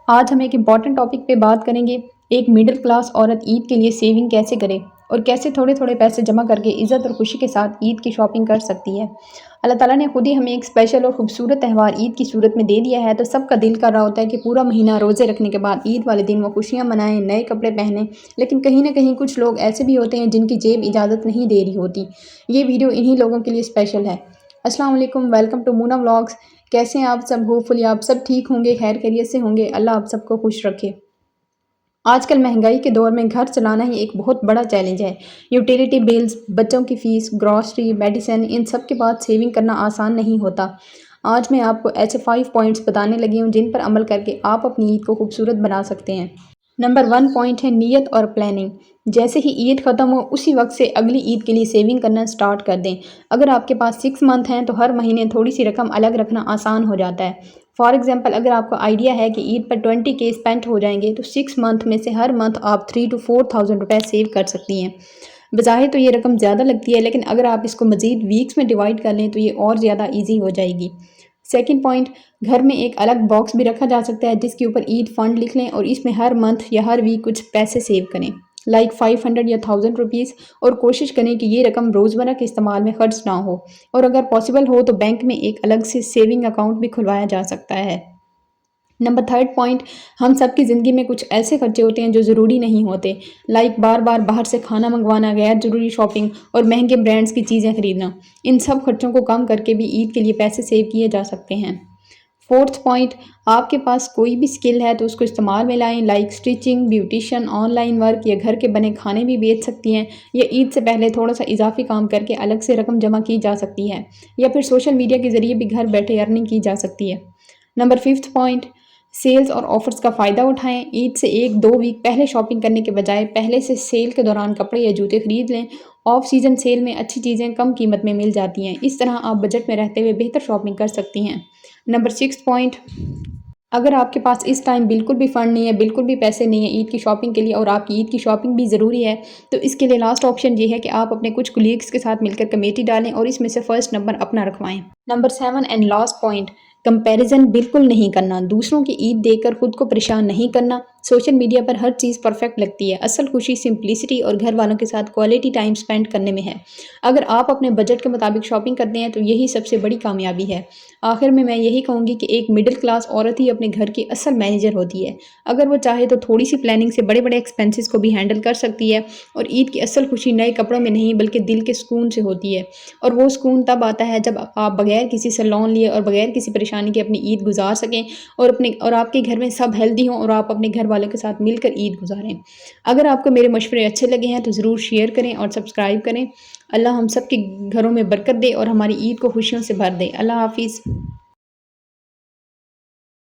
آج ہم ایک امپورٹنٹ ٹاپک پہ بات کریں گے۔ ایک مڈل کلاس عورت عید کے لیے سیونگ کیسے کرے اور کیسے تھوڑے تھوڑے پیسے جمع کر کے عزت اور خوشی کے ساتھ عید کی شاپنگ کر سکتی ہے۔ اللہ تعالیٰ نے خود ہی ہمیں ایک اسپیشل اور خوبصورت تہوار عید کی صورت میں دے دیا ہے، تو سب کا دل کر رہا ہوتا ہے کہ پورا مہینہ روزے رکھنے کے بعد عید والے دن وہ خوشیاں منائیں، نئے کپڑے پہنیں، لیکن کہیں نہ کہیں کچھ لوگ ایسے بھی ہوتے ہیں جن کی جیب اجازت نہیں دے رہی ہوتی۔ یہ ویڈیو انہی لوگوں کے لیے اسپیشل ہے۔ السلام علیکم، ویلکم ٹو مونا ولاگس۔ کیسے ہیں آپ سب؟ ہوپ فلی آپ سب ٹھیک ہوں گے، خیر خیریت سے ہوں گے۔ اللہ آپ سب کو خوش رکھے۔ آج کل مہنگائی کے دور میں گھر چلانا ہی ایک بہت بڑا چیلنج ہے۔ یوٹیلیٹی بلز، بچوں کی فیس، گروسری، میڈیسن، ان سب کے بعد سیونگ کرنا آسان نہیں ہوتا۔ آج میں آپ کو ایسے 5 پوائنٹس بتانے لگی ہوں جن پر عمل کر کے آپ اپنی عید کو خوبصورت بنا سکتے ہیں۔ نمبر 1 پوائنٹ ہے نیت اور پلاننگ۔ جیسے ہی عید ختم ہو اسی وقت سے اگلی عید کے لیے سیونگ کرنا سٹارٹ کر دیں۔ اگر آپ کے پاس 6 منتھ ہیں تو ہر مہینے تھوڑی سی رقم الگ رکھنا آسان ہو جاتا ہے۔ فار ایگزامپل، اگر آپ کو آئیڈیا ہے کہ عید پر 20K اسپینٹ ہو جائیں گے تو 6 منتھ میں سے ہر منتھ آپ 3 to 4,000 روپے سیو کر سکتی ہیں۔ بظاہر تو یہ رقم زیادہ لگتی ہے، لیکن اگر آپ اس کو مزید ویکس میں ڈیوائڈ کر لیں تو یہ اور زیادہ ایزی ہو جائے گی۔ سیکنڈ پوائنٹ، گھر میں ایک الگ باکس بھی رکھا جا سکتا ہے جس کے اوپر عید فنڈ لکھ لیں اور اس میں ہر منتھ یا ہر ویک کچھ پیسے سیو کریں، لائک 500 یا 1000 روپیز، اور کوشش کریں کہ یہ رقم روزمرہ کے استعمال میں خرچ نہ ہو، اور اگر پاسبل ہو تو بینک میں ایک الگ سے سیونگ اکاؤنٹ بھی کھلوایا جا سکتا ہے۔ نمبر 3 پوائنٹ، ہم سب کی زندگی میں کچھ ایسے خرچے ہوتے ہیں جو ضروری نہیں ہوتے، لائک بار بار باہر سے کھانا منگوانا، غیر ضروری شاپنگ اور مہنگے برانڈز کی چیزیں خریدنا۔ ان سب خرچوں کو کم کر کے بھی عید کے لیے پیسے سیو کیے جا سکتے ہیں۔ 4 پوائنٹ، آپ کے پاس کوئی بھی سکل ہے تو اس کو استعمال میں لائیں، like stitching, beautician, on line work, یا گھر کے بنے کھانے بھی بیچ سکتی ہیں، یا عید سے پہلے تھوڑا سا اضافی کام کر کے الگ سے رقم جمع کی جا سکتی ہے، یا پھر سوشل میڈیا کے ذریعے بھی گھر بیٹھے ارننگ کی جا سکتی ہے۔ نمبر 5 پوائنٹ، سیلز اور آفرز کا فائدہ اٹھائیں۔ عید سے 1-2 ویک پہلے شاپنگ کرنے کے بجائے پہلے سے سیل کے دوران کپڑے یا جوتے خرید لیں۔ آف سیزن سیل میں اچھی چیزیں کم قیمت میں مل جاتی ہیں، اس طرح آپ بجٹ میں رہتے ہوئے بہتر شاپنگ کر سکتی ہیں۔ نمبر 6 پوائنٹ، اگر آپ کے پاس اس ٹائم بالکل بھی فنڈ نہیں ہے، بالکل بھی پیسے نہیں ہیں عید کی شاپنگ کے لیے، اور آپ کی عید کی شاپنگ بھی ضروری ہے، تو اس کے لیے لاسٹ آپشن یہ ہے کہ آپ اپنے کچھ کولیگس کے ساتھ مل کر کمیٹی ڈالیں اور اس میں سے فرسٹ نمبر اپنا رکھوائیں۔ Number 7 and last point, comparison بالکل نہیں کرنا۔ دوسروں کی عید دیکھ کر خود کو پریشان نہیں کرنا۔ سوشل میڈیا پر ہر چیز پرفیکٹ لگتی ہے، اصل خوشی سمپلسٹی اور گھر والوں کے ساتھ کوالٹی ٹائم سپینڈ کرنے میں ہے۔ اگر آپ اپنے بجٹ کے مطابق شاپنگ کرتے ہیں تو یہی سب سے بڑی کامیابی ہے۔ آخر میں یہی کہوں گی کہ ایک مڈل کلاس عورت ہی اپنے گھر کی اصل مینیجر ہوتی ہے۔ اگر وہ چاہے تو تھوڑی سی پلاننگ سے بڑے بڑے ایکسپینسز کو بھی ہینڈل کر سکتی ہے، اور عید کی اصل خوشی نئے کپڑوں میں نہیں بلکہ دل کے سکون سے ہوتی ہے، اور وہ سکون تب آتا ہے جب آپ بغیر کسی سے لون لیے اور بغیر کسی پریشانی کے اپنی عید گزار سکیں، اور آپ کے گھر میں سب ہیلدی ہوں اور آپ اپنے گھر والوں کے ساتھ مل کر عید گزاریں۔ اگر آپ کو میرے مشورے اچھے لگے ہیں تو ضرور شیئر کریں اور سبسکرائب کریں۔ اللہ ہم سب کے گھروں میں برکت دے اور ہماری عید کو خوشیوں سے بھر دے۔ اللہ حافظ۔